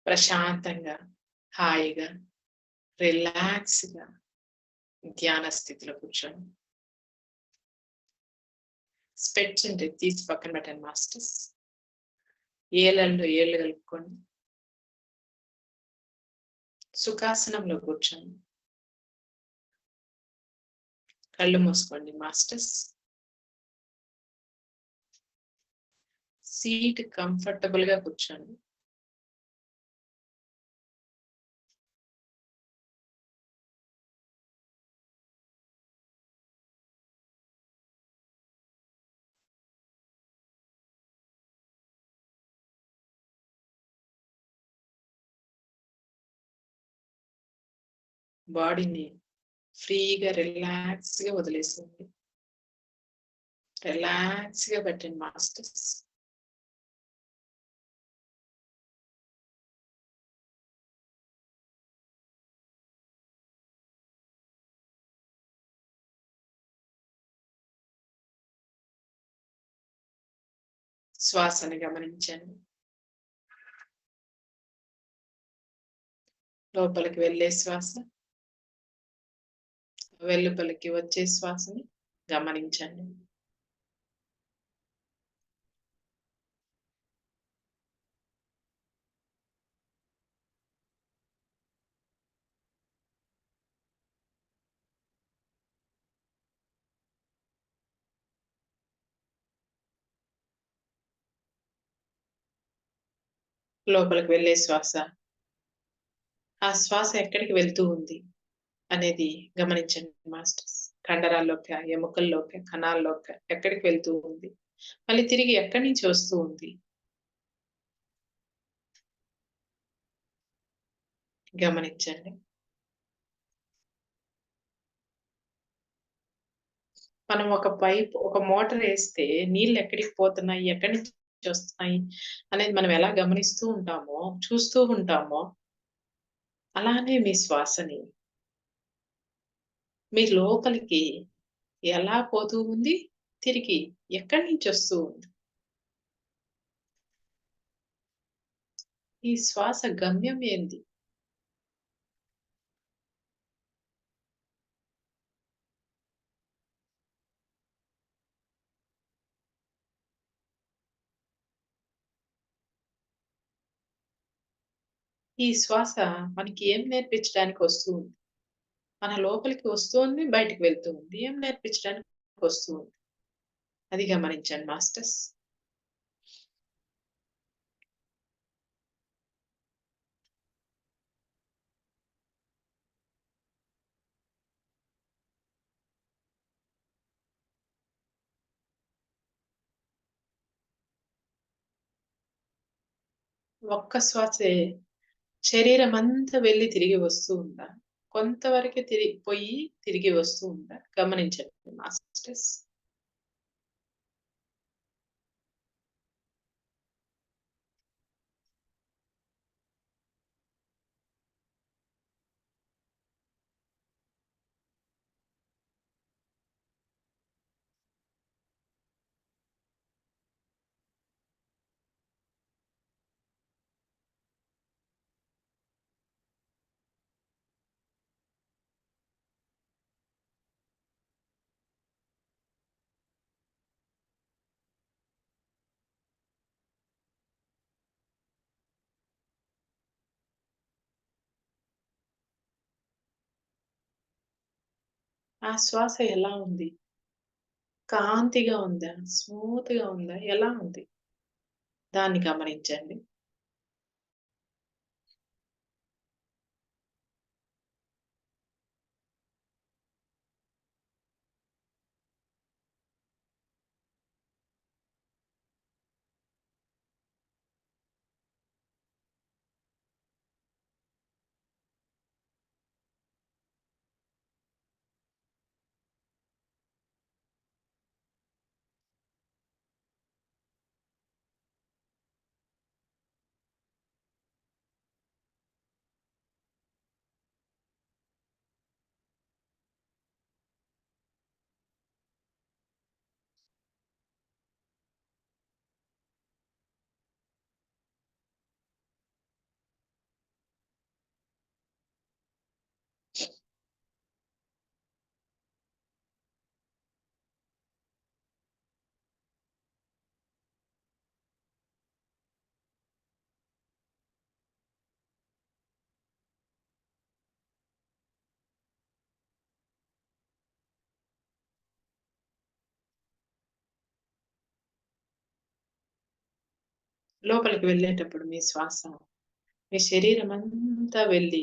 ప్రశాంతంగా, హాయిగా, రిలాక్స్‌గా ధ్యాన స్థితిలో కూర్చొని స్పెట్స్ ఉంటే తీసి పక్కన పెట్టండి మాస్టర్స్. ఏలల్లో ఏళ్ళు కలుపుకోండి. సుఖాసనంలో కూర్చోండి. కళ్ళు మూసుకోండి మాస్టర్స్. సీట్ కంఫర్టబుల్‌గా కూర్చోండి. బాడీని ఫ్రీగా రిలాక్స్‌గా వదిలేసేయండి. రిలాక్స్‌గా పెట్టండి మాస్టర్స్. శ్వాసని గమనించండి. లోపలికి వెళ్ళే శ్వాస, వెలుపలికి వచ్చే శ్వాసని గమనించండి. లోపలికి వెళ్ళే శ్వాస, ఆ శ్వాస ఎక్కడికి వెళ్తూ ఉంది అనేది గమనించండి మాస్టర్స్. కండరాల్లోకా, ఎముకల్లోకా, కణాల్లోకా ఎక్కడికి వెళ్తూ ఉంది? మళ్ళీ తిరిగి ఎక్కడి నుంచి వస్తూ ఉంది? గమనించండి. మనం ఒక మోటరేస్తే నీళ్ళెక్కడికి పోతున్నాయి, ఎక్కడి నుంచి వస్తున్నాయి అనేది మనం ఎలా గమనిస్తూ ఉంటామో, చూస్తూ ఉంటామో, అలానే మీ శ్వాసని మీ లోపలికి ఎలా పోతూ ఉంది, తిరిగి ఎక్కడి నుంచి వస్తూ ఉంది. ఈ శ్వాస గమ్యం ఏంది? ఈ శ్వాస మనకి ఏం నేర్పించడానికి వస్తూ ఉంది? మన లోపలికి వస్తుంది, బయటికి వెళ్తూ ఉంది. ఏం నేర్పించడానికి వస్తూ ఉంది? అది గమనించండి మాస్టర్స్. ఒక్క శ్వాసే శరీరమంతా వెళ్లి తిరిగి వస్తూ ఉందా? కొంతవరకే పోయి తిరిగి వస్తూ ఉందా? గమనించండి మాస్టర్స్. ఆ శ్వాస ఎలా ఉంది? కాంతిగా ఉందా? స్మూత్‌గా ఉందా? ఎలా ఉంది? దాన్ని గమనించండి. లోపలికి వెళ్ళేటప్పుడు మీ శ్వాస, మీ శరీరం అంతా వెళ్ళి,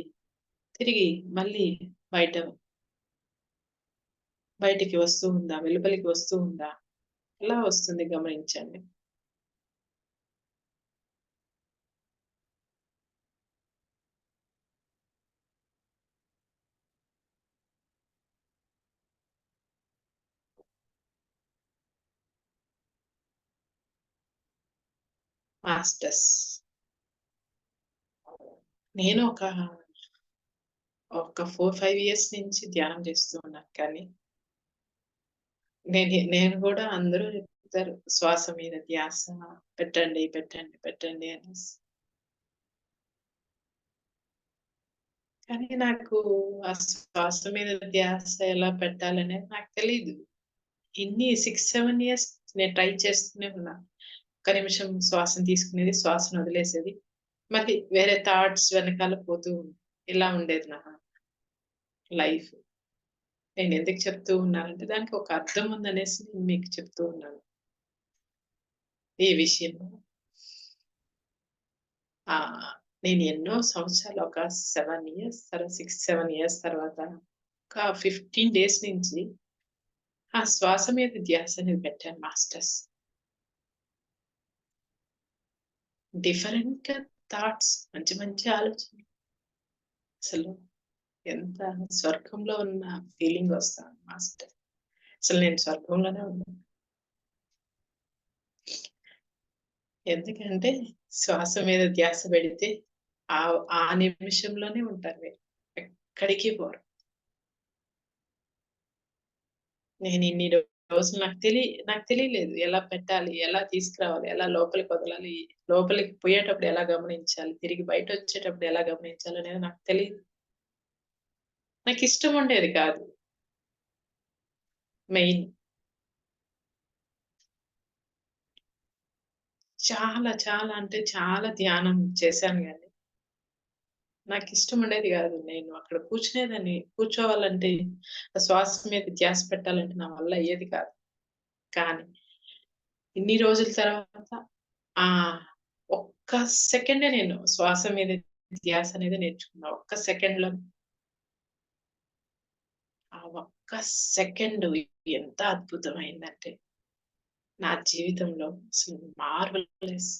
తిరిగి మళ్ళీ బయట బయటికి వస్తూ ఉందా? వెలుపలికి వస్తూ ఉందా? ఎలా వస్తుంది గమనించండి. మాస్టర్స్. నేను ఒక 4, 5 ఇయర్స్ నుంచి ధ్యానం చేస్తూ ఉన్నాను. కానీ నేను గూడా అందరూ చెప్తారు శ్వాస మీద ధ్యాస పెట్టండి, పెట్టండి, పెట్టండి అనేసి. కానీ నాకు ఆ శ్వాస మీద ధ్యాస ఎలా పెట్టాలనేది నాకు తెలీదు. ఇన్ని 6, 7 ఇయర్స్ నేను ట్రై చేస్తూనే ఉన్నా. ఒక్క నిమిషం శ్వాసను తీసుకునేది, శ్వాసను వదిలేసేది. మళ్ళీ వేరే థాట్స్ వెనకాల పోతూ ఇలా ఉండేది నా లైఫ్. నేనెందుకు చెప్తూ ఉన్నానంటే దానికి ఒక అర్థం ఉందనేసి నేను మీకు చెప్తూ ఉన్నాను. ఈ విషయంలో. నేను ఎన్నో సంవత్సరాలు ఒక 7 ఇయర్స్ 6, 7 ఇయర్స్ తర్వాత ఒక 15 డేస్ నుంచి ఆ శ్వాస మీద ధ్యాస అనేది పెట్టాను మాస్టర్స్. డిఫరెంట్‌గా థాట్స్ మంచి మంచి ఆలోచనలు. అసలు ఎంత స్వర్గంలో ఉన్న ఫీలింగ్ వస్తాంది మాస్టర్. అసలు నేను స్వర్గంలోనే ఉన్నాను. ఎందుకంటే శ్వాస మీద ధ్యాస పెడితే ఆ నిమిషంలోనే ఉంటారు మీరు. ఎక్కడికి పోరు. నేను ఇన్ని రోజులు నాకు తెలియలేదు. ఎలా పెట్టాలి? ఎలా తీసుకురావాలి? ఎలా లోపలికి వదలాలి? లోపలికి పోయేటప్పుడు ఎలా గమనించాలి? తిరిగి బయటొచ్చేటప్పుడు ఎలా గమనించాలనేది నాకు తెలీదు. నాకిష్టం ఉండేది కాదు. మెయిన్. చాలా చాలా అంటే చాలా ధ్యానం చేశాను గానీ, నాకిష్టం ఉండేది గాదు. నేను అక్కడ కూర్చునేదాన్ని. కూర్చోవాలంటే, ఆ శ్వాస మీద ధ్యాస పెట్టాలంటే నా వల్ల అయ్యేది కాదు. కానీ ఇన్ని రోజుల తర్వాత ఆ! ఒక్క సెకండే నేను శ్వాస మీద ధ్యాస అనేది నేర్చుకున్నా. ఒక్క సెకండ్‌లో ఆ ఒక్క సెకండ్ ఎంత అద్భుతమైందంటే, నా జీవితంలో అసలు మార్వెలెస్.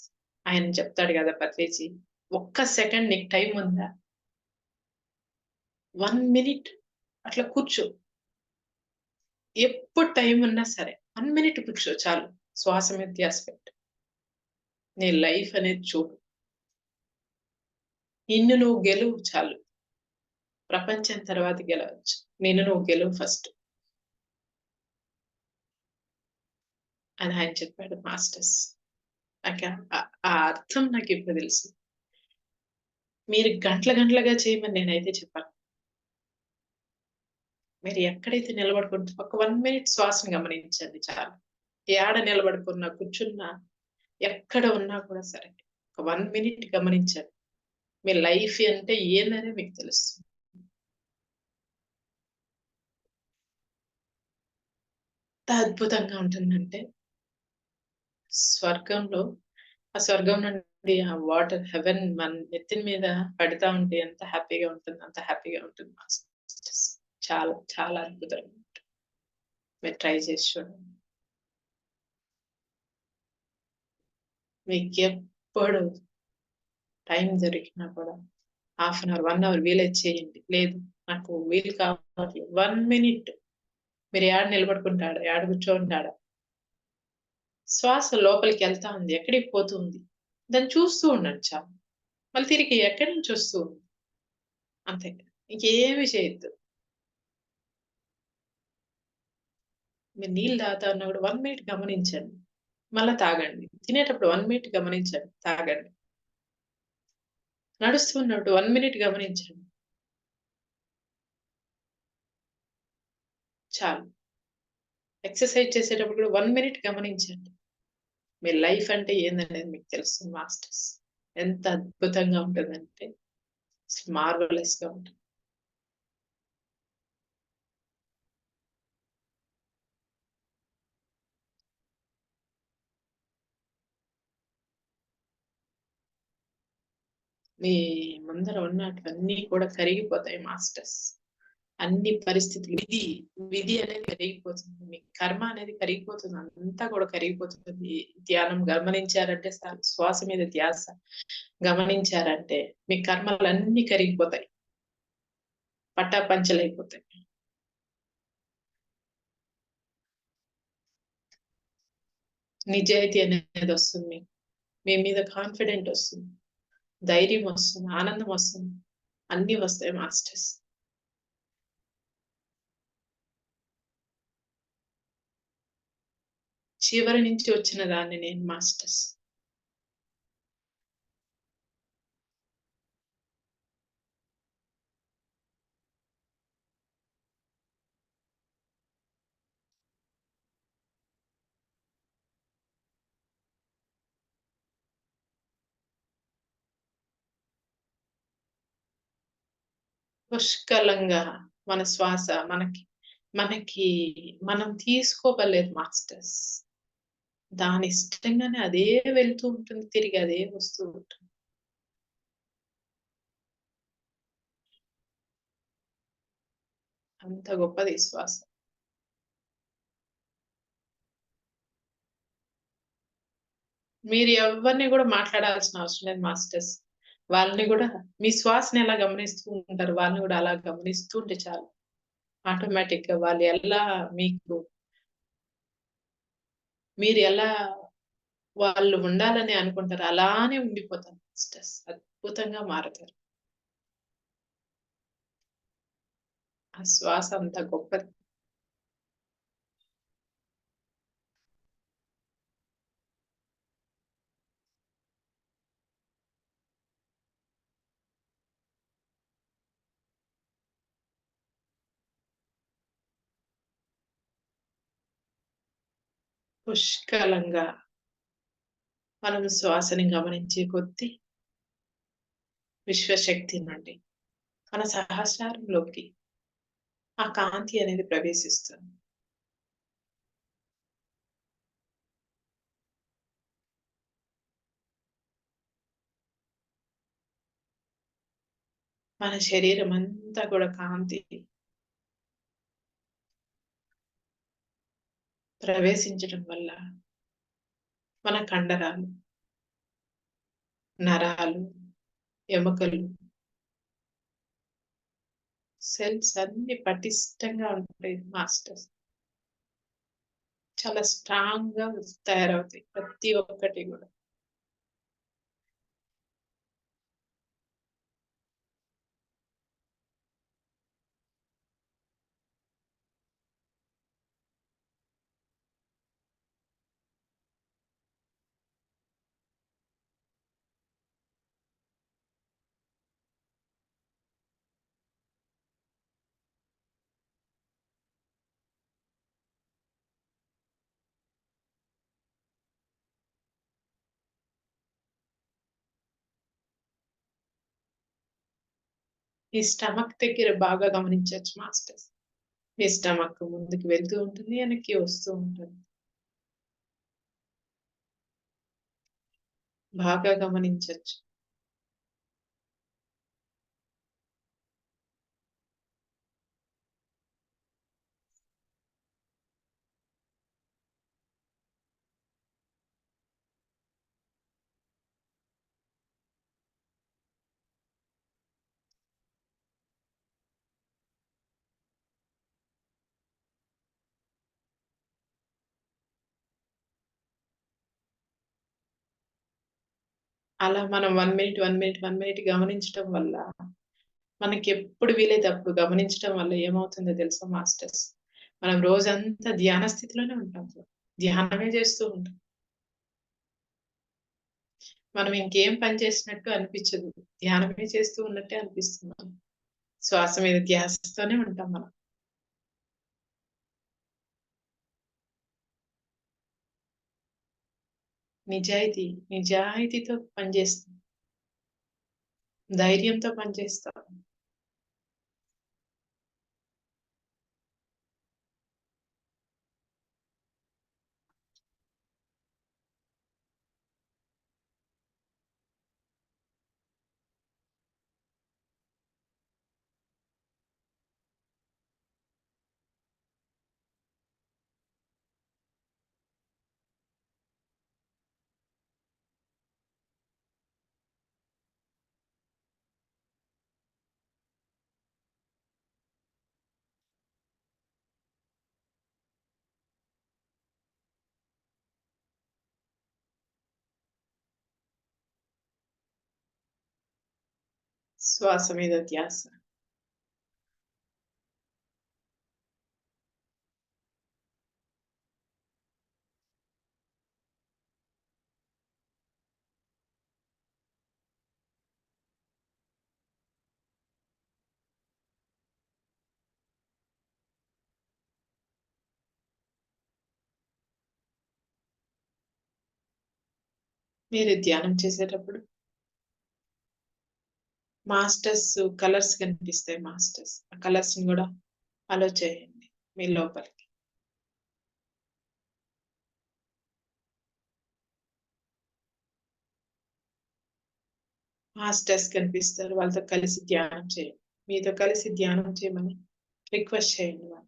ఆయన చెప్తాడు గదా! పత్రిజీ, "ఒక్క సెకండ్ నీకు టైమ్ ఉందా? 1 మినిట్ అట్లా కూర్చో. ఎప్పుడు టైమ్ ఉన్నా సరే 1 మినిట్ కూర్చో చాలు. శ్వాస మీద ధ్యాస పెట్టు. నీ లైఫ్ అనేది చూడు. నిన్ను నువ్వు గెలువు చాలు. ప్రపంచం తర్వాత గెలవచ్చు. నిన్ను నువ్వు గెలువు ఫస్ట్." అని ఆయన చెప్పాడు మాస్టర్స్. నాకా ఆ అర్థం నాకిప్పుడు తెలుసు. మీరు గంటలుగా చేయమని నేనైతే చెప్పను. మీరు ఎక్కడైతే ఒక 1 మినిట్ శ్వాసను గమనించండి చాలు. ఏడ నిలబడుకున్నా, కూర్చున్నా, ఎక్కడ ఉన్నా కూడా సరే. ఒక 1 మినిట్ గమనించండి. మీ లైఫ్ అంటే ఏందనేది మీకు తెలుస్తుంది. ఎంత అద్భుతంగా ఉంటుందంటే, స్వర్గంలో ఆ స్వర్గం నుండి ఆ వాటర్ హెవెన్ మన నెత్తిన మీద పడతా ఉంటే ఎంత హ్యాపీగా ఉంటుందో అంత హ్యాపీగా ఉంటుంది మాస్టర్స్. చాలా చాలా అద్భుతంగా ఉంటుంది. మీరు ట్రై చేసి చూడండి. మీకెప్పుడు టైం దొరికినా కూడా హాఫ్ అన్ అవర్, 1 అవర్ వీలైతే చేయండి. లేదు నాకు వీలు కావట్లేదు 1 మినిట్ మీరు ఏడ నిలబడుకుంటాడా? ఏడ కూర్చోంటాడా? శ్వాస లోపలికెళ్తా ఉంది. ఎక్కడికి పోతుంది? దాన్ని చూస్తూ ఉండండి చాలు. మళ్ళీ తిరిగి ఎక్కడి నుంచి వస్తుంది? అంతే. ఇంకేమి చేయొద్దు. మీరు నీళ్ళు తాగుతా ఉన్నా కూడా 1 మినిట్ గమనించండి. మళ్ళా తాగండి. తినేటప్పుడు 1 మినిట్ గమనించండి. తాగండి. నడుస్తున్నప్పుడు 1 మినిట్ గమనించండి. చాలు. ఎక్సర్‌సైజ్ చేసేటప్పుడు కూడా 1 మినిట్ గమనించండి. మీ లైఫ్ అంటే ఏందనేది మీకు తెలుస్తుంది మాస్టర్స్. ఎంత అద్భుతంగా ఉంటదంటే అసలు మార్వెలస్‌గా ఉంటుంది. మీ ముందర ఉన్నటువన్నీ కూడా కరిగిపోతాయి మాస్టర్స్. అన్ని పరిస్థితులు విధి అనేది కరిగిపోతుంది. మీ కర్మ అనేది కరిగిపోతుంది. అంతా కూడా కరిగిపోతుంది. ధ్యానం గమనించారంటే శ్వాస మీద ధ్యాస గమనించారంటే మీ కర్మలన్నీ కరిగిపోతాయి. పటాపంచలైపోతాయి. నిజాయితీ అనేది వస్తుంది. మీ మీద కాన్ఫిడెంట్ వస్తుంది. ధైర్యం వస్తుంది. ఆనందం వస్తుంది. అన్ని వస్తాయి మాస్టర్స్. చివరి నుంచి వచ్చిన దాన్ని నేను మాస్టర్స్. పుష్కలంగా మన శ్వాస మనకి మనకి మనం తీసుకోగలేదు మాస్టర్స్. దాని ఇష్టంగానే అదే వెళ్తూ ఉంటుంది. తిరిగి అదే వస్తూ ఉంటుంది. అంత గొప్పది శ్వాస. మీరు ఎవరిని కూడా మాట్లాడాల్సిన అవసరం లేదు మాస్టర్స్. వాళ్ళని కూడా మీ శ్వాసని ఎలా గమనిస్తూ ఉంటారు, వాళ్ళని కూడా అలా గమనిస్తూ ఉంటే చాలు. ఆటోమేటిక్ గా వాళ్ళు ఎలా మీకు మీరు ఎలా వాళ్ళు ఉండాలని అనుకుంటారు అలానే ఉండిపోతారు మాస్టర్స్. అద్భుతంగా మారుతారు. ఆ శ్వాస అంత గొప్పది. పుష్కలంగా మనం శ్వాసని గమనించే కొద్దీ విశ్వశక్తి నుండి మన సహస్రారంలోకి ఆ కాంతి అనేది ప్రవేశిస్తుంది. మన శరీరం అంతా కూడా కాంతి ప్రవేశించడం వల్ల మన కండరాలు, నరాలు, ఎముకలు, సెల్స్ అన్ని పటిష్టంగా ఉంటాయి మాస్టర్స్. చాలా స్ట్రాంగ్ గా తయారవుతాయి ప్రతి ఒక్కటి కూడా. ఈ స్టమక్ దగ్గర బాగా గమనించవచ్చు మాస్టర్స్. మీ స్టమక్ ముందుకు వెళ్తూ ఉంటుంది, వెనక్కి వస్తూ ఉంటుంది. బాగా గమనించవచ్చు. అలా మనం 1 మినిట్, 1 మినిట్, 1 మినిట్ గమనించటం వల్ల మనకెప్పుడు వీలైతే అప్పుడు గమనించటం వల్ల ఏమవుతుందో తెలుసా మాస్టర్స్? మనం రోజంతా ధ్యాన స్థితిలోనే ఉంటాం. ధ్యానమే చేస్తూ ఉంటాం. మనం ఇంకేం పని చేసినట్టు అనిపించదు. ధ్యానమే చేస్తూ ఉన్నట్టే అనిపిస్తుంది మనకి. శ్వాస మీద ధ్యాసతోనే ఉంటాం మనం. నిజాయితీతో పనిచేస్తాం. ధైర్యంతో పనిచేస్తాం. శ్వాస మీద ధ్యాస. మీరు ధ్యానం చేసేటప్పుడు మాస్టర్స్ కలర్స్ కనిపిస్తాయి మాస్టర్స్. ఆ కలర్స్‌ని గూడా అలో చేయండి మీ లోపలికి. మాస్టర్స్ కనిపిస్తారు. వాళ్ళతో కలిసి ధ్యానం చేయండి. మీతో కలిసి ధ్యానం చేయమని రిక్వెస్ట్ చేయండి వాళ్ళని.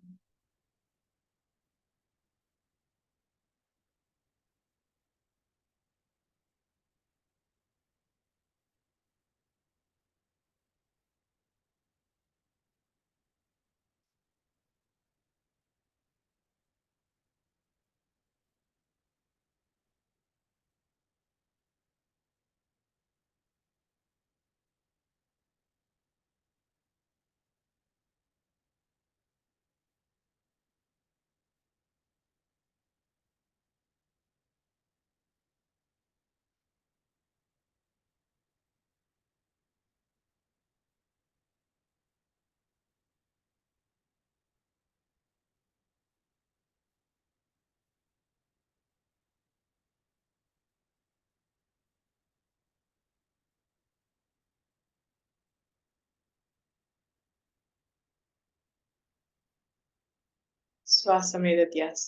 శ్వాస మీద ధ్యాస.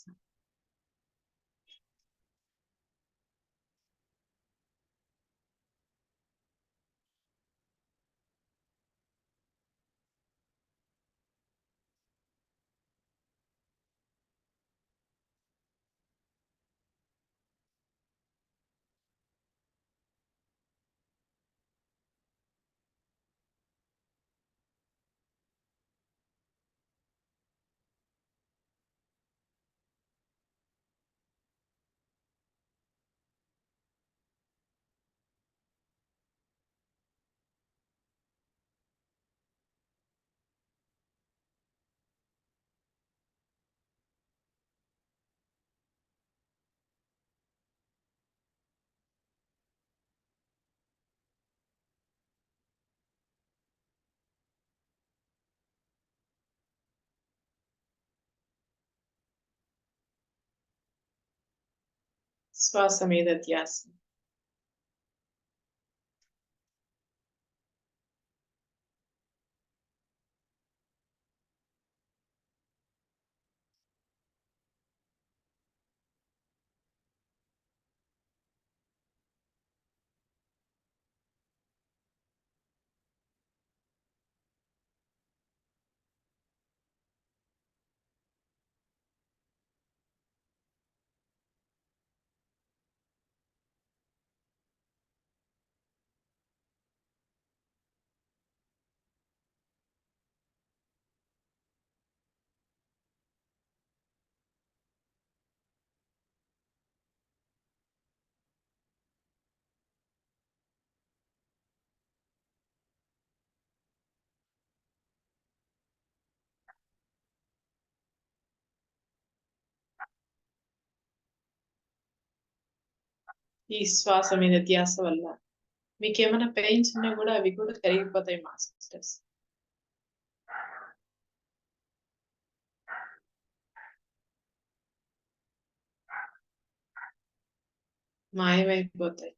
శ్వాస మీద ధ్యాస. ఈ శ్వాస మీద ధ్యాస వల్ల మీకేమైనా పెయిన్స్ ఉన్నా గూడా అవి కూడా కరిగిపోతాయి మాస్టర్స్. మాయమైపోతాయి.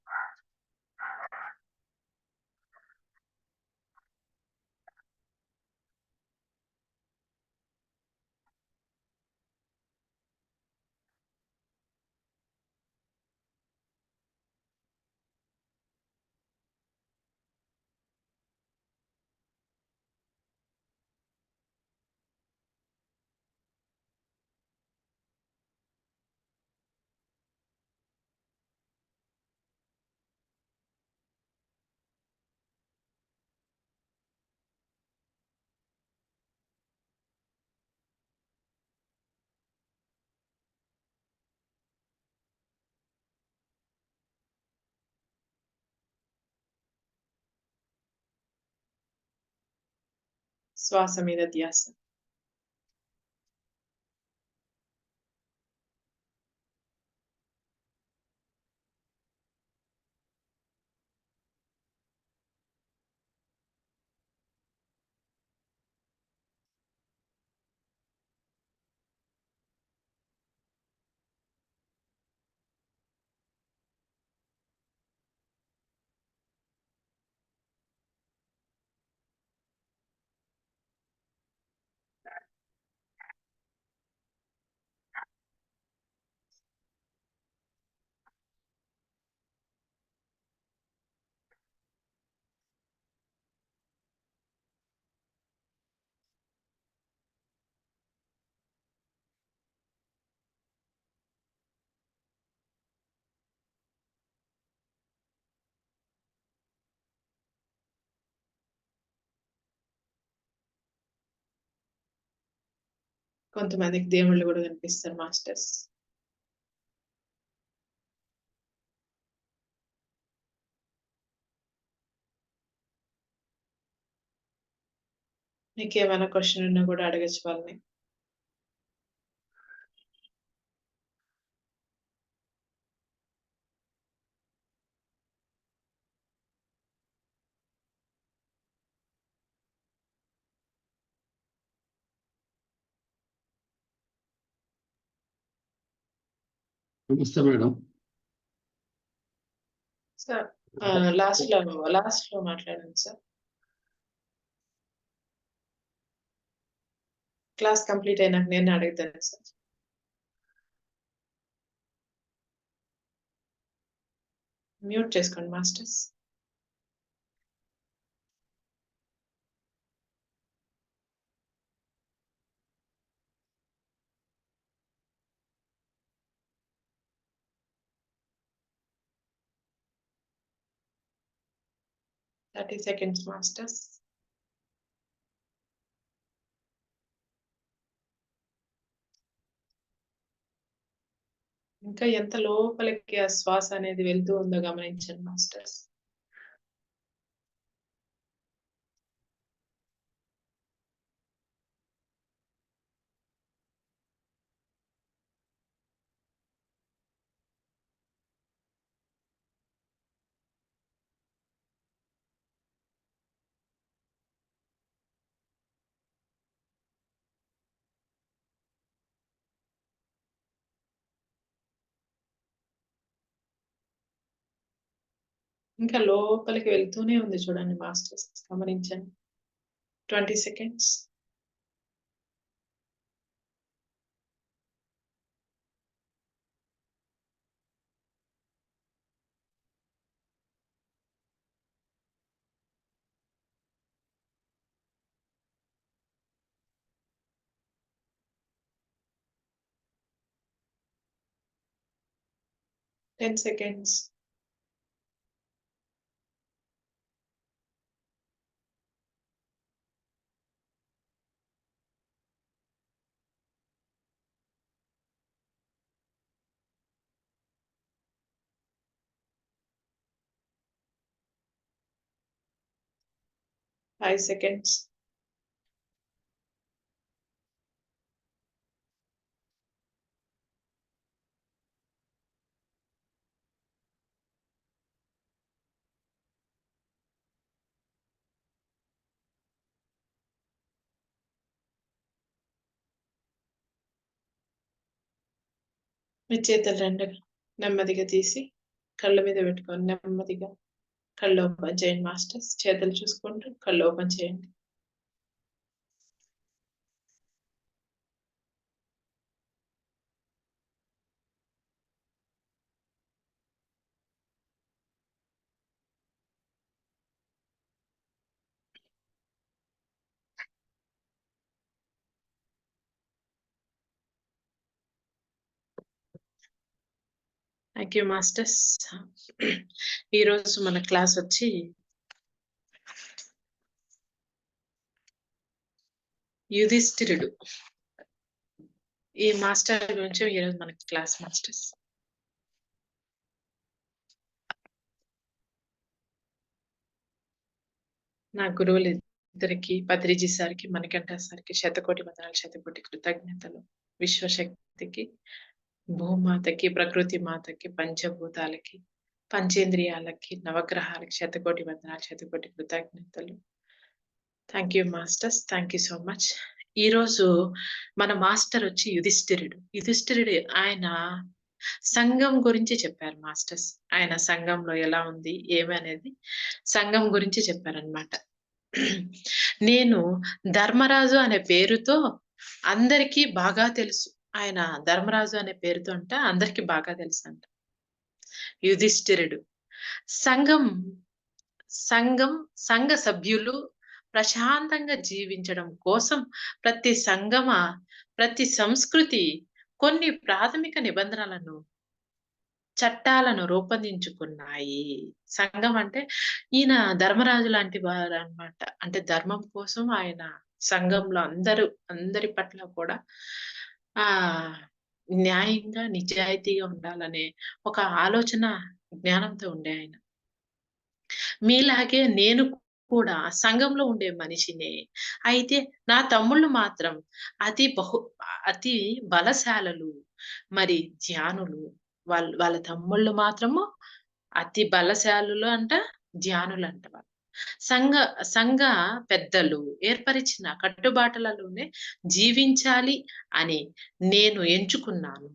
శ్వాస మీద ధ్యాస. కొంతమందికి దేవుళ్ళు కూడా కనిపిస్తారు మాస్టర్స్. మీకేమైనా క్వశ్చన్ ఉన్నా కూడా అడగచ్చు వాళ్ళని. నమస్తే మేడం. సార్ లాస్ట్ లో మాట్లాడండి సార్. క్లాస్ కంప్లీట్ అయినాక నేను అడుగుతాను సార్. మ్యూట్ చేసుకోండి మాస్టర్స్. Thirty seconds masters. ఇంకా ఎంత లోపలికి ఆ శ్వాస అనేది వెళ్తూ ఉందో గమనించండి మాస్టర్స్. ఇంకా లోపలికి వెళ్తూనే ఉంది చూడండి మాస్టర్స్, గమనించండి. 20 seconds. Ten seconds. Five seconds. మీ చేతులు రెండు నెమ్మదిగా తీసి కళ్ళ మీద పెట్టుకొని నెమ్మదిగా కళ్ళు ఓపెన్ చేయండి మాస్టర్స్. చేతులు చూసుకుంటూ కళ్ళు ఓపెన్ చేయండి. Thank you masters. ఈరోజు మన క్లాస్ వచ్చి యుధిష్ఠిరుడు. ఈ మాస్టర్ గురించి ఈరోజు మనకి క్లాస్ మాస్టర్స్. నా గురువులు ఇద్దరికి పత్రిజీ సార్కి, మణికంఠ సార్కి శతకోటి వందనాలు, శతకోటి కృతజ్ఞతలు. విశ్వశక్తికి, భూమాతకి, ప్రకృతి మాతకి, పంచభూతాలకి, పంచేంద్రియాలకి, నవగ్రహాలకి శతకోటి వందనాలు, శతకోటి కృతజ్ఞతలు. Thank you masters, thank you so much. ఈరోజు మన మాస్టర్ వచ్చి యుధిష్ఠిరుడు. యుధిష్ఠిరుడు ఆయన సంఘం గురించి చెప్పారు మాస్టర్స్. ఆయన సంఘంలో ఎలా ఉంది ఏమి అనేది సంఘం గురించి చెప్పారనమాట. నేను ధర్మరాజు అనే పేరుతో అందరికీ బాగా తెలుసు. ఆయన ధర్మరాజు అనే పేరుతో అంట అందరికీ బాగా తెలుసు అంట. యుధిష్ఠిరుడు సంఘం సంఘం సంఘ సభ్యులు ప్రశాంతంగా జీవించడం కోసం ప్రతి సంస్కృతి కొన్ని ప్రాథమిక నిబంధనలను, చట్టాలను రూపొందించుకున్నాయి. సంఘం అంటే ఈయన ధర్మరాజు లాంటి వారు అన్నమాట. అంటే ధర్మం కోసం ఆయన సంఘంలో అందరి పట్ల కూడా ఆ న్యాయంగా, నిజాయితీగా ఉండాలనే ఒక ఆలోచన, జ్ఞానంతో ఉండే ఆయన. మీలాగే నేను కూడా సంఘంలో ఉండే మనిషినే. అయితే నా తమ్ముళ్ళు మాత్రం అతి బలశాలులు, మరి ధ్యానులు. వాళ్ళ తమ్ముళ్ళు మాత్రము అతి బలశాలులు అంట, ధ్యానులంట వాళ్ళు. సంఘ సంఘ పెద్దలు ఏర్పరిచిన కట్టుబాట్లలోనే జీవించాలి అని నేను ఎంచుకున్నాను.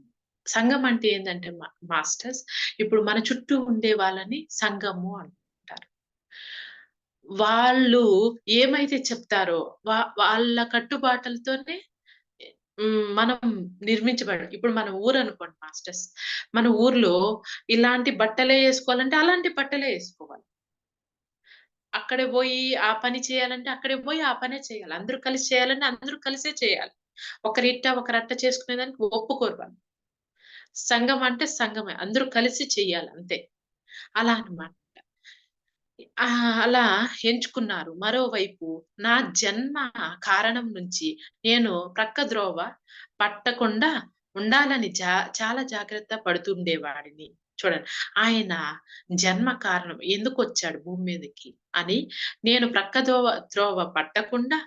సంఘం అంటే ఏందంటే మాస్టర్స్, ఇప్పుడు మన చుట్టూ ఉండే వాళ్ళని సంఘము అంటారు. వాళ్ళు ఏమైతే చెప్తారో వాళ్ళ కట్టుబాట్లతోనే మనం ఇప్పుడు మన ఊరు అనుకోండి మాస్టర్స్. మన ఊర్లో ఇలాంటి బట్టలే ఏసుకోవాలంటే అలాంటి బట్టలే ఏసుకోవాలి. అక్కడ పోయి ఆ పని చేయాలంటే అక్కడే పోయి ఆ పనే చేయాలి. అందరూ కలిసి చేయాలంటే అందరూ కలిసే చేయాలి. ఒకరట్ట చేసుకునేదానికి ఒప్పుకోరు వాళ్ళు. సంఘం అంటే సంఘమే. అందరూ కలిసి చెయ్యాలి అంతే. అలా అన్నమాట. అలా ఎంచుకున్నారు. మరోవైపు నా జన్మ కారణం నుంచి నేను ప్రక్కద్రోవ పట్టకుండా ఉండాలని చాలా జాగ్రత్త పడుతుండేవాడిని. చూడండి, ఆయన జన్మ కారణం ఎందుకొచ్చాడు భూమి మీదకి అని నేను త్రోవ పట్టకుండా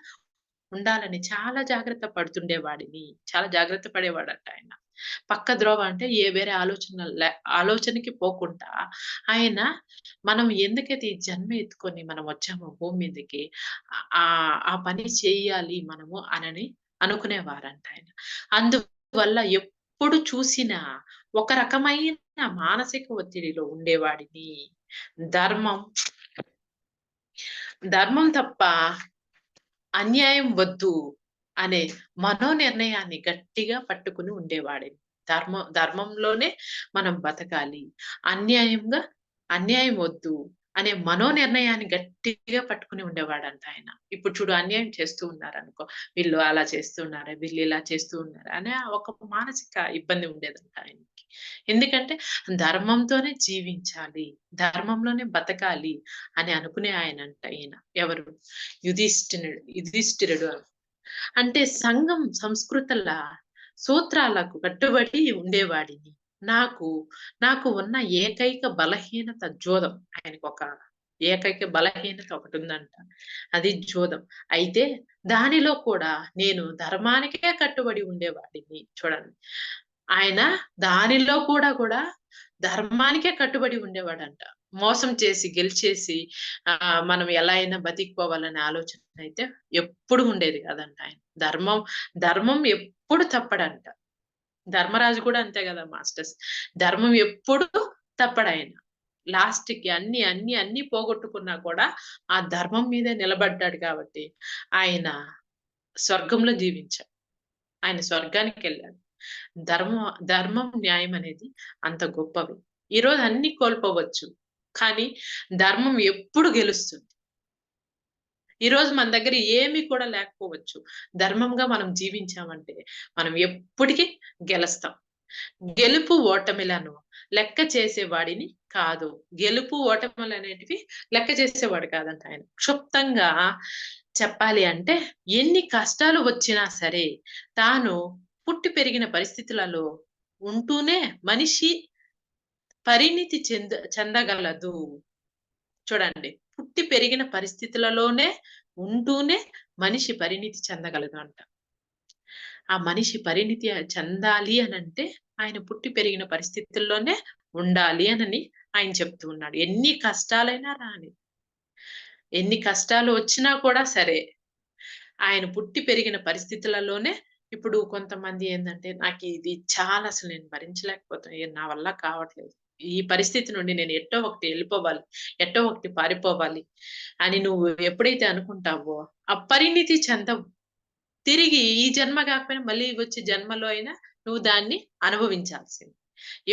ఉండాలని చాలా జాగ్రత్త పడుతుండేవాడిని. చాలా జాగ్రత్త పడేవాడట ఆయన. పక్క ద్రోవ అంటే వేరే ఆలోచనకి పోకుండా ఆయన మనం ఎందుకైతే ఈ జన్మ ఎత్తుకొని మనం వచ్చామో భూమి మీదకి ఆ పని చేయాలి మనము అనని అనుకునేవారంట ఆయన. అందువల్ల ఎప్పుడు చూసినా ఒక రకమైన మానసిక ఒత్తిడిలో ఉండేవాడిని. ధర్మం తప్ప అన్యాయం వద్దు అనే మనోనిర్ణయాన్ని గట్టిగా పట్టుకుని ఉండేవాడిని. ధర్మంలోనే మనం బతకాలి, అన్యాయం వద్దు అనే మనోనిర్ణయాన్ని గట్టిగా పట్టుకుని ఉండేవాడంట ఆయన. ఇప్పుడు చూడు, అన్యాయం చేస్తూ ఉన్నారనుకో, వీళ్ళు అలా చేస్తున్నారు, వీళ్ళు ఇలా చేస్తూ ఉన్నారు అనే ఒక మానసిక ఇబ్బంది ఉండేదంట ఆయనకి. ఎందుకంటే ధర్మంతోనే జీవించాలి, ధర్మంలోనే బతకాలి అని అనుకునే ఆయనంట ఈయన. ఎవరు? యుధిష్ఠిరుడు. అంటే సంఘం సంస్కృతుల సూత్రాలకు కట్టుబడి ఉండేవాడిని. నాకు ఉన్న ఏకైక బలహీనత జోదం. ఆయనకు ఒక ఏకైక బలహీనత ఒకటి ఉందంట, అది జోదం. అయితే దానిలో కూడా నేను ధర్మానికే కట్టుబడి ఉండేవాడిని. చూడండి, ఆయన దానిలో కూడా ధర్మానికే కట్టుబడి ఉండేవాడంట. మోసం చేసి గెలిచేసి మనం ఎలా అయినా బతికిపోవాలనే ఆలోచన అయితే ఎప్పుడు ఉండేది కాదంట ఆయన. ధర్మం ఎప్పుడు తప్పడంట. ధర్మరాజు కూడా అంతే కదా మాస్టర్స్. ధర్మం ఎప్పుడు తప్పడాయన. లాస్ట్ కి అన్ని పోగొట్టుకున్నా కూడా ఆ ధర్మం మీదే నిలబడ్డాడు కాబట్టి ఆయన స్వర్గంలో జీవించాడు. ఆయన స్వర్గానికి వెళ్ళాడు. ధర్మం న్యాయం అనేది అంత గొప్పవి. ఈరోజు అన్ని కోల్పోవచ్చు, కానీ ధర్మం ఎప్పుడు గెలుస్తుంది. ఈరోజు మన దగ్గర ఏమి కూడా లేకపోవచ్చు, ధర్మంగా మనం జీవించామంటే మనం ఎప్పటికీ గెలుస్తాం. గెలుపు ఓటమిలను లెక్క చేసేవాడిని కాదు. గెలుపు ఓటములు అనేటివి లెక్క చేసేవాడు కాదంట ఆయన. క్షుప్తంగా చెప్పాలి అంటే ఎన్ని కష్టాలు వచ్చినా సరే తాను పుట్టి పెరిగిన పరిస్థితులలో ఉంటూనే మనిషి పరిణితి చెందగలదు. చూడండి, పుట్టి పెరిగిన పరిస్థితులలోనే ఉంటూనే మనిషి పరిణితి చెందగలదు అంట. ఆ మనిషి పరిణితి చెందాలి అనంటే ఆయన పుట్టి పెరిగిన పరిస్థితుల్లోనే ఉండాలి అనని ఆయన చెప్తూ ఉన్నాడు. ఎన్ని కష్టాలైనా రాని, ఎన్ని కష్టాలు వచ్చినా కూడా సరే, ఆయన పుట్టి పెరిగిన పరిస్థితులలోనే ఇప్పుడు కొంతమంది ఏందంటే, నాకిది చాలా అసలు నేను భరించలేకపోతున్నా. నా వల్ల కావట్లేదు. ఈ పరిస్థితి నుండి నేను ఎట్టో ఒకటి ఎళ్ళిపోవాలి. ఎట్టో ఒకటి పారిపోవాలి అని నువ్వు ఎప్పుడైతే అనుకుంటావో, ఆ పరిణితి చెందవు. తిరిగి ఈ జన్మ గాకపోయినా మళ్ళీ వచ్చే జన్మలో అయినా నువ్వు దాన్ని అనుభవించాల్సింది.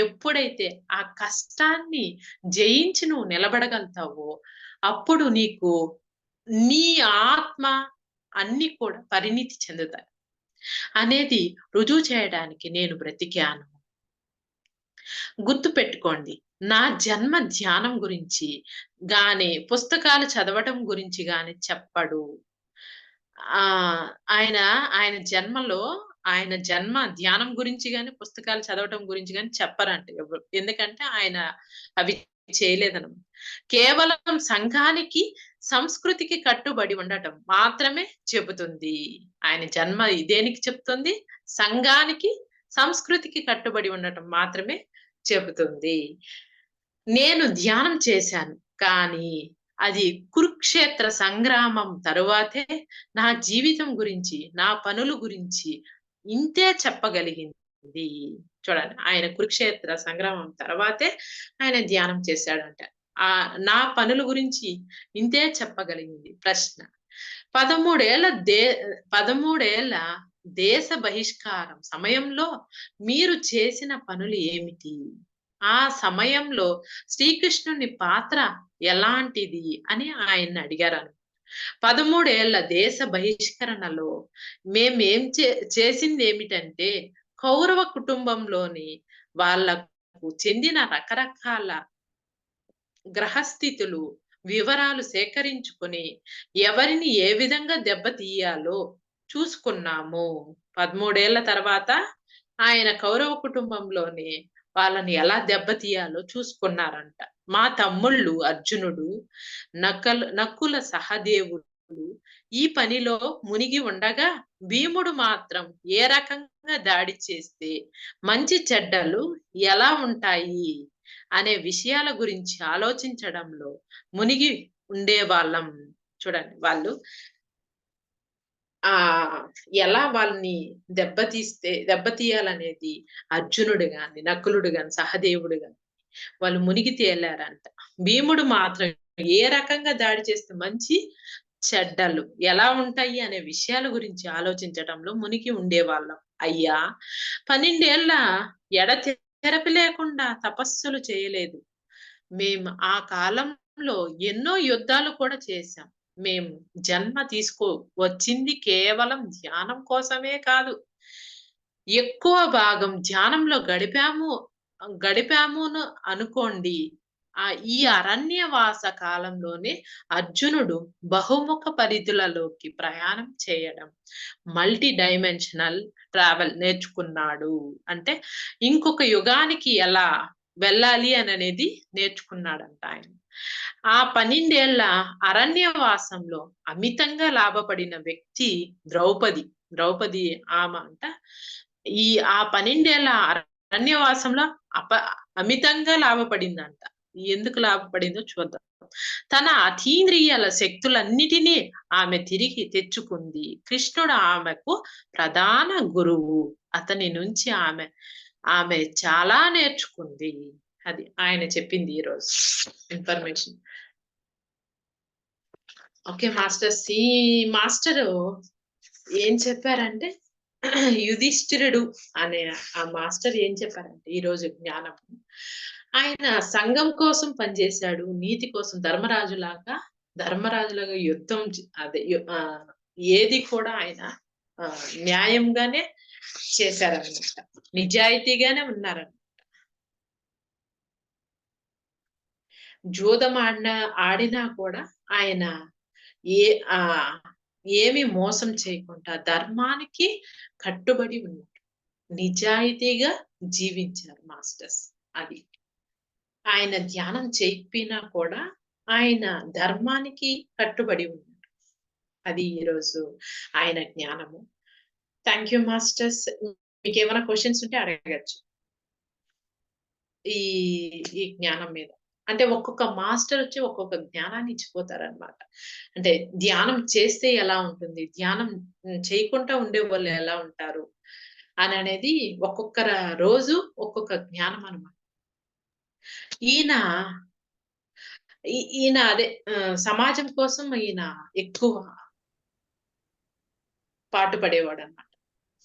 ఎప్పుడైతే ఆ కష్టాన్ని జయించి నువ్వు నిలబడగలుగుతావో, అప్పుడు నీకు నీ ఆత్మ అన్నీ కూడా పరిణితి చెందుతాయి అనేది రుజువు చేయడానికి నేను బ్రతికాను. గుర్తుపెట్టుకోండి. నా జన్మ ధ్యానం గురించి గాని, పుస్తకాలు చదవటం గురించి గాని చెప్పడు. ఆయన, ఆయన జన్మలో ఆయన జన్మ ధ్యానం గురించి గాని, పుస్తకాలు చదవటం గురించి గాని చెప్పరంట ఎవరు. ఎందుకంటే ఆయన అవి చేయలేదనమాట. కేవలం సంఘానికి, సంస్కృతికి కట్టుబడి ఉండటం మాత్రమే చెబుతుంది. ఆయన జన్మ దేనికి చెప్తుంది? సంఘానికి, సంస్కృతికి కట్టుబడి ఉండటం మాత్రమే చెబుతుంది. నేను ధ్యానం చేశాను. కానీ అది కురుక్షేత్ర సంగ్రామం తరువాతే నా జీవితం గురించి, నా పనుల గురించి ఇంతే చెప్పగలిగింది. చూడండి. ఆయన కురుక్షేత్ర సంగ్రామం తర్వాతే ఆయన ధ్యానం చేశాడంట. నా పనుల గురించి ఇంతే చెప్పగలిగింది. ప్రశ్న. 13 ఏళ్ల 13 ఏళ్ల దేశ బహిష్కారం సమయంలో మీరు చేసిన పనులు ఏమిటి? ఆ సమయంలో శ్రీకృష్ణుని పాత్ర ఎలాంటిది అని ఆయన్ని అడిగారను. 13 ఏళ్ల దేశ బహిష్కరణలో మేమేం చేసిందేమిటంటే, కౌరవ కుటుంబంలోని వాళ్ళకు చెందిన రకరకాల గ్రహస్థితులు, వివరాలు సేకరించుకొని, ఎవరిని ఏ విధంగా దెబ్బతీయాలో చూసుకున్నాము. 13 ఏళ్ల తర్వాత ఆయన కౌరవ కుటుంబంలోని వాళ్ళని ఎలా దెబ్బతీయాలో చూసుకున్నారంట. మా తమ్ముళ్ళు అర్జునుడు, నకుల సహదేవులు ఈ పనిలో మునిగి ఉండగా, భీముడు మాత్రం ఏ రకంగా దాడి చేస్తే మంచి చెడ్డలు ఎలా ఉంటాయి అనే విషయాల గురించి ఆలోచించడంలో మునిగి ఉండేవాళ్ళం. చూడండి. వాళ్ళు ఎలా వాళ్ళని దెబ్బతీయాలనేది అర్జునుడు గాని, నకులుడు గాని, సహదేవుడు గాని వాళ్ళు మునిగి తేలారంట. భీముడు మాత్రం ఏ రకంగా దాడి చేస్తే మంచి, చెడ్డలు ఎలా ఉంటాయి అనే విషయాల గురించి ఆలోచించటంలో మునిగి ఉండేవాళ్ళం. అయ్యా! 12 ఏళ్ల ఎడతెరపి లేకుండా తపస్సులు చేయలేదు. మేము ఆ కాలంలో ఎన్నో యుద్ధాలు కూడా చేశాం. మేము జన్మ వచ్చింది కేవలం ధ్యానం కోసమే కాదు. ఎక్కువ భాగం ధ్యానంలో గడిపామును అనుకోండి. ఈ అరణ్యవాస కాలంలోనే అర్జునుడు బహుముఖ పరిధులలోకి ప్రయాణం చేయడం, మల్టీ డైమెన్షనల్ ట్రావెల్ నేర్చుకున్నాడు. అంటే ఇంకొక యుగానికి ఎలా వెళ్ళాలి అనేది నేర్చుకున్నాడంట ఆయన. ఆ 12 ఏళ్ల అరణ్యవాసంలో అమితంగా లాభపడిన వ్యక్తి ద్రౌపది. ద్రౌపది ఆమె అంట ఆ 12 ఏళ్ల అరణ్యవాసంలో అమితంగా లాభపడిందంట. ఎందుకు లాభపడిందో చూద్దాం. తన అతీంద్రియాల శక్తులన్నిటినీ ఆమె తిరిగి తెచ్చుకుంది. కృష్ణుడు ఆమెకు ప్రధాన గురువు. అతని నుంచి ఆమె చాలా నేర్చుకుంది. అది ఆయన చెప్పింది ఈరోజు ఇన్ఫర్మేషన్. Okay masters. ఈ మాస్టరు ఏం చెప్పారంటే, యుధిష్ఠిరుడు అనే ఆ మాస్టర్ ఏం చెప్పారంటే ఈరోజు జ్ఞానం, ఆయన సంఘం కోసం పనిచేశాడు. నీతి కోసం ధర్మరాజులాగా యుద్ధం అదే ఏది కూడా ఆయన న్యాయంగానే చేశారన్నమాట. నిజాయితీగానే ఉన్నారన్నమాట. జూదం ఆడినా కూడా ఆయన ఏమి మోసం చేయకుండా ధర్మానికి కట్టుబడి ఉన్నారు. నిజాయితీగా జీవించారు మాస్టర్స్. అది ఆయన ధ్యానం చేయకపోయినా కూడా ఆయన ధర్మానికి కట్టుబడి ఉన్నారు. అది ఈరోజు ఆయన జ్ఞానము. Thank you masters. మీకేమైనా క్వశ్చన్స్ ఉంటే అడగచ్చు ఈ ఈ జ్ఞానం మీద. అంటే ఒక్కొక్క మాస్టర్ వచ్చి ఒక్కొక్క జ్ఞానాన్ని ఇచ్చిపోతారనమాట. అంటే ధ్యానం చేస్తే ఎలా ఉంటుంది, ధ్యానం చేయకుండా ఉండే వాళ్ళు ఎలా ఉంటారు అని అనేది ఒక్కొక్క రోజు ఒక్కొక్క జ్ఞానం అనమాట. ఈయన ఈయన అదే సమాజం కోసం ఈయన ఎక్కువ పాటుపడేవాడు అనమాట.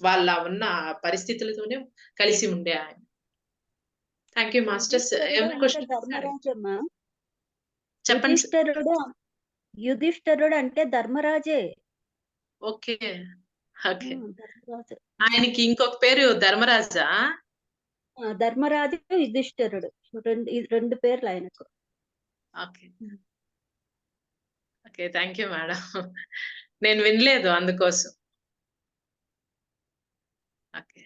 వాళ్ళ ఉన్న పరిస్థితులతోనే కలిసి ఉండే ఆయన. Thank you masters. ఏమైనా క్వశ్చన్ ధర్మరాజమ్మా, చెప్పండి సార్. యుధిష్ఠరుడు అంటే ధర్మరాజే. Okay okay. ధర్మరాజు. ఆయనకి ఇంకొక పేరు ధర్మరాజా? ధర్మరాజు యుధిష్ఠరుడు రెండు పేర్లు ఆయనకు. Okay okay. Thank you madam. నేను వినలేదు అందుకోసం. ఓకే.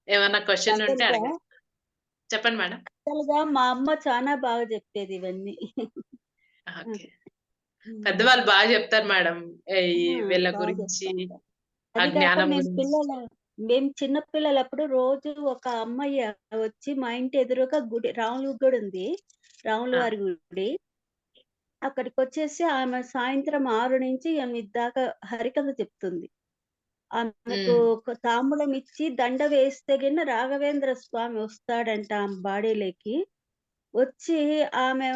ఏమన్నా క్వశ్చన్ ఉంటే అడగండి. చెప్పండి మేడం. యాక్చువల్‌గా మా అమ్మ చాలా బాగా చెప్పేది ఇవన్నీ. ఓకే. పెద్దవాళ్ళు బాగా చెప్తారు మేడం. ఈ వీళ్ళ బాగా గురించి చెప్తారు. ఆ అది కాక జ్ఞానం గురించి. మేము చిన్న పిల్లలప్పుడు రోజు ఒక అమ్మాయి వచ్చి మా ఇంటి ఎదురుగా గుడి, రాముల గుడి ఉంది, రాముల వారి గుడి. అక్కడికి వచ్చేసి ఆమె సాయంత్రం 6 నుంచి 8 దాకా హరికథ చెప్తుంది. ఆమెకు ఒక తాంబూలం ఇచ్చి దండ వేస్తే గిన్న రాఘవేంద్ర స్వామి వస్తాడంట ఆమె బాడీలోకి. వచ్చి ఆమె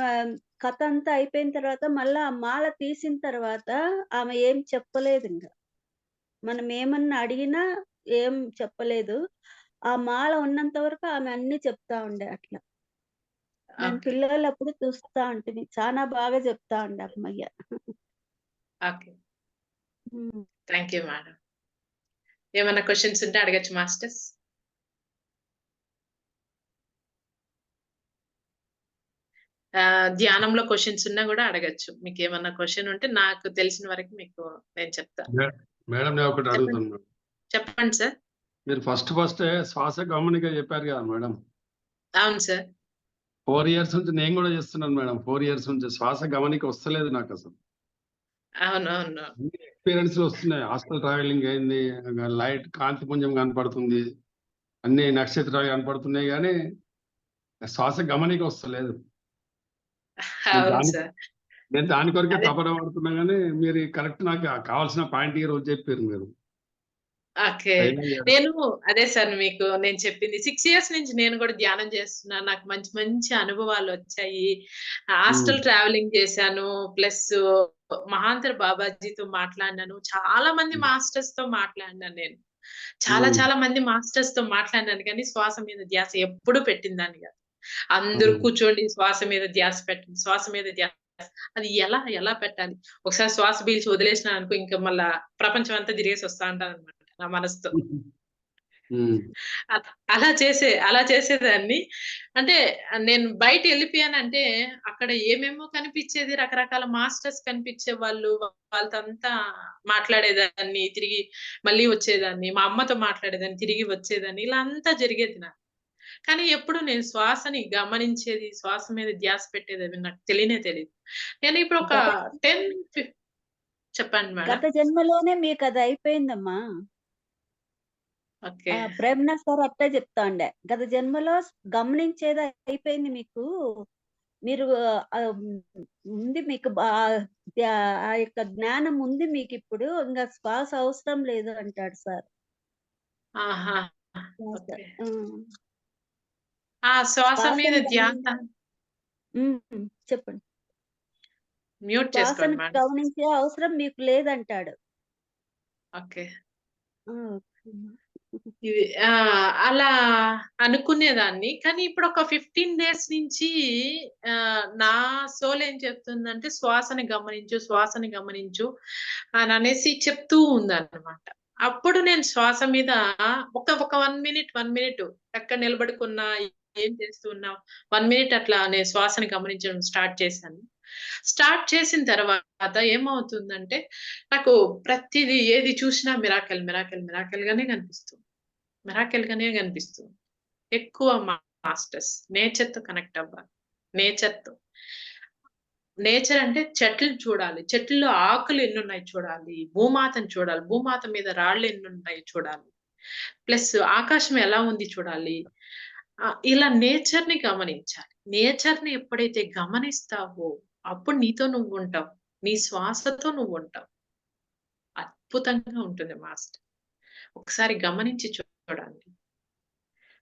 కథ అంతా అయిపోయిన తర్వాత మళ్ళా ఆ మాల తీసిన తర్వాత ఆమె ఏం చెప్పలేదు ఇంక. మనం ఏమన్నా అడిగినా ఏం చెప్పలేదు. ఆ మాల ఉన్నంత వరకు ఆమె అన్ని చెప్తా ఉండే అట్లా. నేను పిల్లలప్పుడు చూస్తా ఉంటిని. చాలా బాగా చెప్తా ఉండే అమ్మయ్య. ఓకే. Thank you madam. ఏమన్నా క్వశ్చన్స్ ఉంటే అడగచ్చు మాస్టర్స్. ధ్యానంలో క్వశ్చన్స్ ఉన్నా కూడా అడగచ్చు. మీకు ఏమన్నా క్వశ్చన్ ఉంటే నాకు తెలిసిన వరకు మీకు నేను చెప్తాను. మేడం నేను ఒకటి అడుగుతాను. చెప్పండి సార్. మీరు ఫస్ట్ శ్వాస గమనిక చెప్పారు కదా మేడం. అవును సార్. 4 ఇయర్స్ నుంచి నేను కూడా చేస్తున్నాను మేడం. 4 ఇయర్స్ నుంచి శ్వాస గమనిక వస్తలేదు నాకు అసలు. అవునవును. ఎక్స్పీరియన్స్ వస్తున్నాయి. హాస్టల్ ట్రావెలింగ్ అయింది, లైట్ కాంతి పుంజం కనపడుతుంది, అన్ని నక్షత్రాలు కనపడుతున్నాయి, కానీ శ్వాస గమనిక వస్తలేదు. అవును సార్. నేను దాని కొరకే తపన పడుతున్నా, కానీ మీరు కరెక్ట్ నాకు కావాల్సిన పాయింట్ ఈ రోజు చెప్పారు మీరు. ఓకే. నేను అదే సార్ మీకు నేను చెప్పింది 6 ఇయర్స్ నుంచి నేను కూడా ధ్యానం చేస్తున్నా. నాకు మంచి మంచి అనుభవాలు వచ్చాయి. హాస్టల్ ట్రావెలింగ్ చేశాను. ప్లస్ మహాంతర్ బాబాజీతో మాట్లాడినాను. చాలా మంది మాస్టర్స్ తో మాట్లాడినాను నేను. చాలా మంది మాస్టర్స్ తో మాట్లాడినాను, కానీ శ్వాస మీద ధ్యాస ఎప్పుడు పెట్టిందాన్ని కాదు. అందరూ కూర్చోండి శ్వాస మీద ధ్యాస పెట్టండి, శ్వాస మీద ధ్యాస. అది ఎలా పెట్టాలి? ఒకసారి శ్వాస పీల్చి వదిలేసినా అనుకో, ఇంకా మళ్ళా ప్రపంచం అంతా తిరిగేసి వస్తా ఉంటానన్నమాట నా మనసుతో. అలా చేసేదాన్ని. అంటే నేను బయట వెళ్ళిపోయానంటే అక్కడ ఏమేమో కనిపించేది, రకరకాల మాస్టర్స్ కనిపించే వాళ్ళు. వాళ్ళతో అంతా మాట్లాడేదాన్ని, తిరిగి మళ్ళీ వచ్చేదాన్ని. మా అమ్మతో మాట్లాడేదాన్ని, తిరిగి వచ్చేదాన్ని. ఇలా అంతా జరిగేది నాకు. కానీ ఎప్పుడు నేను శ్వాసని గమనించేది, శ్వాస మీద ధ్యాస పెట్టేది నాకు తెలియదు. నేను ఇప్పుడు ఒక 10 చెప్పండి మేడం. గత జన్మలోనే మీకు అది అయిపోయిందమ్మా. ఓకే. ప్రేమనా సార్ అట్లే చెప్తా ఉండే. గత జన్మలో గమనించేది అయిపోయింది మీకు. మీరు ఉంది మీకు ఆ యొక్క జ్ఞానం ఉంది మీకు ఇప్పుడు. ఇంకా శ్వాస అవసరం లేదు అంటాడు సార్. ఆహా. ఆ శ్వాస మీద ధ్యాస చెప్పండి. మ్యూట్ చేసుకోండి మేడం. గమనించే అవసరం మీకు లేదంటాడు. ఓకే. అలా అనుకునేదాన్ని. కానీ ఇప్పుడు ఒక 15 డేస్ నుంచి నా సోల్ ఏం చెప్తుందంటే శ్వాసని గమనించు అని అనేసి చెప్తూ ఉందన్నమాట. అప్పుడు నేను శ్వాస మీద ఒక 1 మినిట్ ఎక్కడ నిలబడుకున్నా, ఏం చేస్తున్నావు, 1 మినిట్ అట్లా నేను శ్వాసని గమనించడం స్టార్ట్ చేశాను. స్టార్ట్ చేసిన తర్వాత ఏమవుతుందంటే నాకు ప్రతిదీ ఏది చూసినా మిరాకిల్ గానే కనిపిస్తుంది. ఎక్కువ మాస్టర్స్ నేచర్ తో కనెక్ట్ అవ్వాలి. నేచర్ తో నేచర్ అంటే చెట్లను చూడాలి. చెట్లలో ఆకులు ఎన్నున్నాయి చూడాలి. భూమాతను చూడాలి. భూమాత మీద రాళ్ళు ఎన్నున్నాయి చూడాలి. ప్లస్ ఆకాశం ఎలా ఉంది చూడాలి. ఇలా నేచర్‌ని గమనించాలి. నేచర్‌ని ఎప్పుడైతే గమనిస్తావో అప్పుడు నీతో నువ్వు ఉంటావు. నీ శ్వాసతో నువ్వు ఉంటావు. అద్భుతంగా ఉంటుంది మాస్టర్. ఒకసారి గమనించి చూడండి.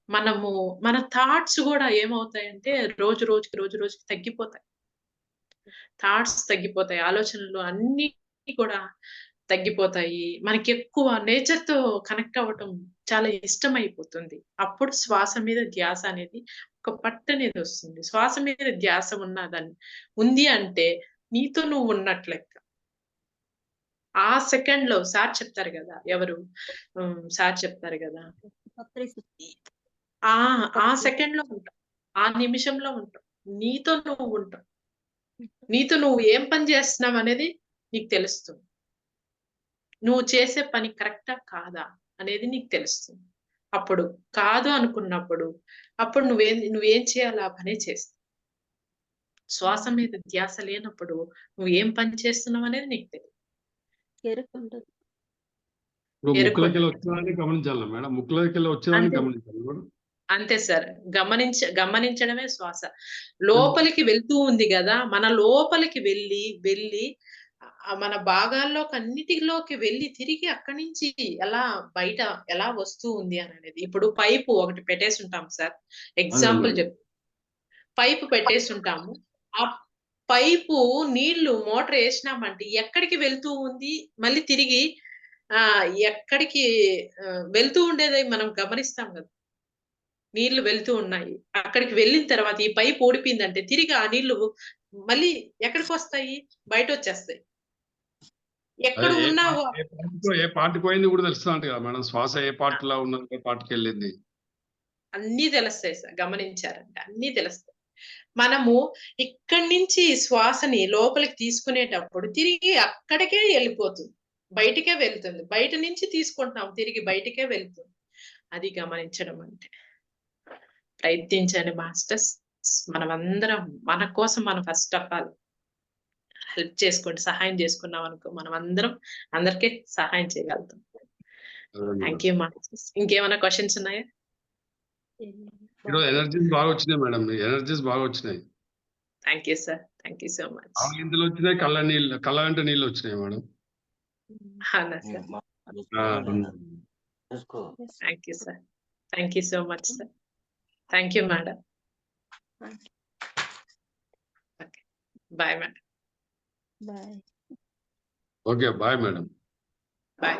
మన థాట్స్ గూడా ఏమవుతాయంటే రోజుకి తగ్గిపోతాయి. థాట్స్ తగ్గిపోతాయి. ఆలోచనలు అన్నీ కూడా తగ్గిపోతాయి. మనకెక్కువ నేచర్‌తో కనెక్ట్ అవ్వటం చాలా ఇష్టమైపోతుంది. అప్పుడు శ్వాస మీద ధ్యాస అనేది ఒక పట్టనేది వస్తుంది. శ్వాస మీద ధ్యాస ఉంది అంటే నీతో నువ్వు ఉన్నట్టు లెక్క. ఆ సెకండ్‌లో సార్ చెప్తారు గదా! ఎవరు? సార్ చెప్తారు గదా! ఆ సెకండ్‌లో ఉంటావు. ఆ నిమిషంలో ఉంటావు. నీతో నువ్వు ఉంటావు. నీతో నువ్వు ఏం పని చేస్తున్నావు అనేది నీకు తెలుస్తుంది. నువ్వు చేసే పని కరెక్టా కాదా అనేది నీకు తెలుస్తుంది. అప్పుడు కాదు అనుకున్నప్పుడు అప్పుడు నువ్వేం చేయాలో ఆ పనే చేస్తావు. శ్వాస మీద ధ్యాస లేనప్పుడు నువ్వు ఏం పని చేస్తున్నావు అనేది నీకు తెలియదు. ఎరుకుంటుంది. ఇప్పుడు ముక్కులోకెళ్ళి వచ్చేదాన్ని గమనించాలా మేడం? ముక్కులోకెళ్ళి వచ్చేదాన్ని గమనించాలి మేడం? అంతే సార్. గమనించడమే శ్వాస. లోపలికి వెళ్తూ ఉంది గదా! మన లోపలికి వెళ్ళి మన భాగాల్లోకి అన్నిటిలోకి వెళ్ళి తిరిగి అక్కడి నుంచి బయట ఎలా వస్తూ ఉంది అనేది. ఇప్పుడు పైపు ఒకటి పెట్టేసుంటాం సార్. ఎగ్జాంపుల్ పైపు పెట్టేసుంటాము. ఆ పైపు నీళ్లు మోటార్ ఏసినామంటే ఎక్కడికి వెళ్తూ ఉంది, మళ్ళీ తిరిగి ఎక్కడికి వెళ్తూ ఉండేది మనం గమనిస్తాం గదా! నీళ్లు వెళ్తూ ఉన్నాయి. అక్కడికి వెళ్ళిన తర్వాత ఈ పైప్ ఊడిపోయిందంటే తిరిగి ఆ నీళ్లు మళ్ళీ ఎక్కడికొస్తాయి? బయటొచ్చేస్తాయి. ఎక్కడ ఉన్నావో ఏ పార్ట్‌కి పోయింది కూడా తెలుస్తదంట కదా మేడం? శ్వాస ఏ పార్ట్‌లో ఉన్నది, ఏ పార్ట్‌కెళ్ళింది. అన్నీ తెలుస్తాయి సార్. గమనించారంటే అన్నీ తెలుస్తాయి. మనము ఇక్కడి నుంచి శ్వాసని లోపలికి తీసుకునేటప్పుడు తిరిగి అక్కడికే వెళ్ళిపోతుంది. బయటికే వెళ్తుంది. బయట నుంచి తీసుకుంటున్నాం తిరిగి బయటికే వెళ్తుంది. అది గమనించడం అంటే. ప్రయత్నించండి మాస్టర్స్. మనమందరం మన కోసం మనం ఫస్ట్ ఆఫ్ ఆల్ హెల్ప్ చేసుకోండి. సహాయం చేసుకున్నాం అనుకో మనం అందరికీ సహాయం చేయగలుగుతాం. Thank you masters. ఇంకేమైనా క్వశ్చన్స్ ఉన్నాయా? ఈరోజు ఎనర్జీస్ బాగా వచ్చినాయి మేడం. ఎనర్జీస్ బాగా వచ్చినాయి. Thank you sir. Thank you so much. ఆవలింతలు వచ్చినాయి, కళ్ళ వెంట నీళ్ళు వచ్చినాయి మేడం. అవునా sir? Thank you sir. Thank you so much sir. Thank you madam. Okay. Bye madam. Bye. Okay. Bye madam. Bye.